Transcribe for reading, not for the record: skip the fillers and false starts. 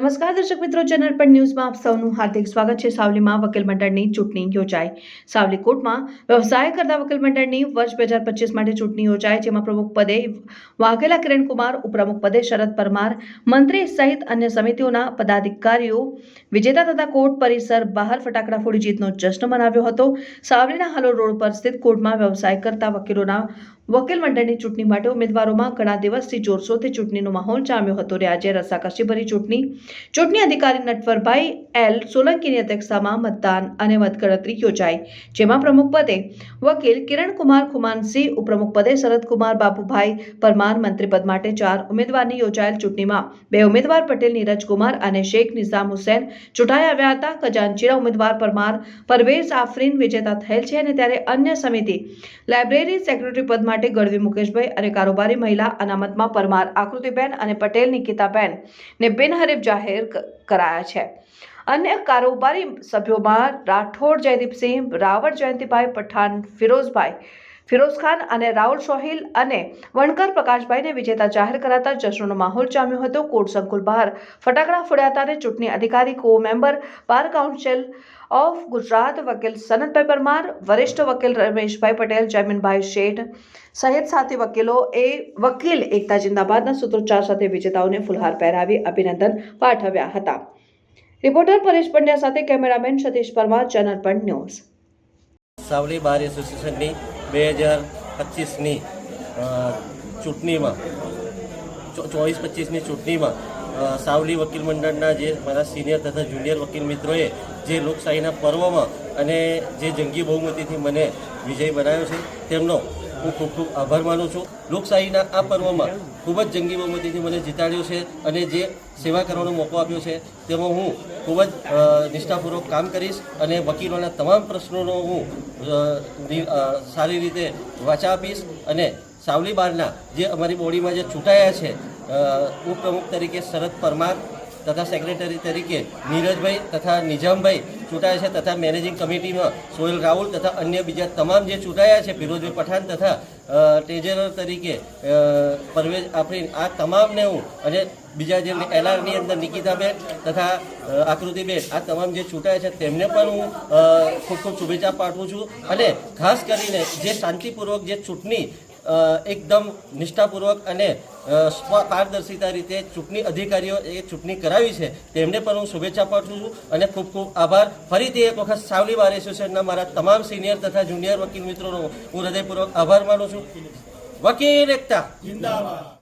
નમસ્કાર દર્શક મિત્રો, ચેનલ પર ન્યૂઝમાં આપ સૌનું હાર્દિક સ્વાગત છે। સાવલીમાં વકીલ મંડળની ચૂંટણી યોજાઈ। સાવલી કોર્ટમાં વ્યવસાય કરતા વકીલ મંડળની વર્ષ 2025 માટે ચૂંટણી યોજાઈ, જેમાં પ્રમુખ પદે વાઘેલા કિરણકુમાર, ઉપપ્રમુખ પદે શરદ પરમાર, મંત્રી સહિત અન્ય સમિતિઓના પદાધિકારીઓ વિજેતા થતા કોર્ટ પરિસર બહાર ફટાકડા ફોડી જીતનો જશ્ન મનાવ્યો હતો। સાવલીના હાલોલ રોડ પર સ્થિત કોર્ટમાં વ્યવસાય કરતા વકીલોના વકીલ મંડળની ચૂંટણી માટે ઉમેદવારોમાં ઘણા દિવસથી જોરશોરથી ચૂંટણીનો માહોલ જામ્યો હતો। આજે રસાકસીભરી ચૂંટણી અધિકારી નટવરભાઈ એલ સોલંકીની અધ્યક્ષતામાં મતદાન અને મતગણતરી યોજાઈ, જેમાં પ્રમુખ પદે વકીલ કિરણકુમાર ખુમાનસિંહ, ઉપપ્રમુખ પદે શરદકુમાર બાબુભાઈ પરમાર, મંત્રી પદ માટે 4 ઉમેદવારની યોજાયેલ ચૂંટણીમાં 2 ઉમેદવાર પટેલ નીરજકુમાર અને શેખ નિઝામ હુસૈન ચૂંટાઈ આવ્યા હતા। ખજાનચીના ઉમેદવાર પરમાર પરવેઝ આફરીન વિજેતા થયેલ છે અને ત્યારે અન્ય સમિતિ લાઇબ્રેરી સેક્રેટરી પદ માટે ગઢવી મુકેશભાઈ અને કારોબારી મહિલા અનામતમાં પરમાર આકૃતિબેન અને પટેલ નિકિતાબેન ને બિનહરીફ જાહેર કરાયા છે। અન્ય કારોબારી સભ્યોમાં રાઠોડ જયદીપસિંહ, રાવળ જયંતિભાઈ, પઠાણ ફિરોઝ ખાન અને રાહુલ સોહિલ અને વણકર પ્રકાશભાઈને વિજેતા જાહેર કરાતા જશ્નનો માહોલ જામ્યો હતો। કોર્ટ સંકુલ બહાર ફટાકડા ફોડ્યા હતા અને ચૂંટણી અધિકારી કો member bar council of Gujarat વકીલ સનતભાઈ પરમાર, વરિષ્ઠ વકીલ રમેશભાઈ પટેલ, જયમીનભાઈ શેઠ સહિત સાથી વકીલોએ વકીલ એકતા જિંદાબાદના સૂત્રોચ્ચાર સાથે વિજેતાઓને ફુલહાર પહેરાવી અભિનંદન પાઠવ્યા હતા। રિપોર્ટર પરેશ પંડ્યા સાથે કેમેરામેન સતીશ પરમાર, ચેનલ પર ન્યૂઝ। સાવલી બાર એસોસિએશનની 2025ની ચૂંટણીમાં 24-25ની ચૂંટણીમાં સાવલી વકીલ મંડળના જે મારા સિનિયર તથા જુનિયર વકીલ મિત્રોએ જે લોકશાહીના પર્વમાં અને જે જંગી બહુમતીથી મને વિજય બનાવ્યો છે તેમનો હું ખૂબ ખૂબ આભાર માનું છું। લોકશાહીના આ પર્વમાં ખૂબ જ જંગી બહુમતીથી મને જીતાડ્યો છે અને જે સેવા કરવાનો મોકો આપ્યો છે તેમાં હું ખૂબ જ નિષ્ઠાપૂર્વક કામ કરીશ અને વકીલોના તમામ પ્રશ્નોનો હું સારી રીતે વાચા આપીશ અને સાવલી બારના જે અમારી બોડીમાં જે ચૂંટાયા છે ઉપપ્રમુખ તરીકે શરદ પરમાર તથા સેક્રેટરી તરીકે નીરજભાઈ તથા નિઝામભાઈ ચૂંટાયા છે તથા મેનેજિંગ કમિટીમાં સોહેલ રાહુલ તથા અન્ય બીજા તમામ જે ચૂંટાયા છે ફિરોઝભાઈ પઠાણ તથા ટ્રેઝરર તરીકે પરવેઝ આફરીન, આ તમામને હું અને બીજા જે એલઆરની અંદર નિકિતાબેન તથા આકૃતિબેન, આ તમામ જે ચૂંટાયા છે તેમને પણ હું ખૂબ ખૂબ શુભેચ્છા પાઠવું છું અને ખાસ કરીને જે શાંતિપૂર્વક જે ચૂંટણી એકદમ નિષ્ઠાપૂર્વક અને પારદર્શિતા રીતે ચૂંટણી અધિકારીઓ એ ચૂંટણી કરાવી છે તેમને પણ હું શુભેચ્છા પાઠવું છું અને ખૂબ ખૂબ આભાર। ફરીથી એક વખત સાવલી બાર એસોસિએશનના મારા તમામ સિનિયર તથા જુનિયર વકીલ મિત્રોનો હું હૃદયપૂર્વક આભાર માનું છું। વકીલ એકતા જિંદાબાદ।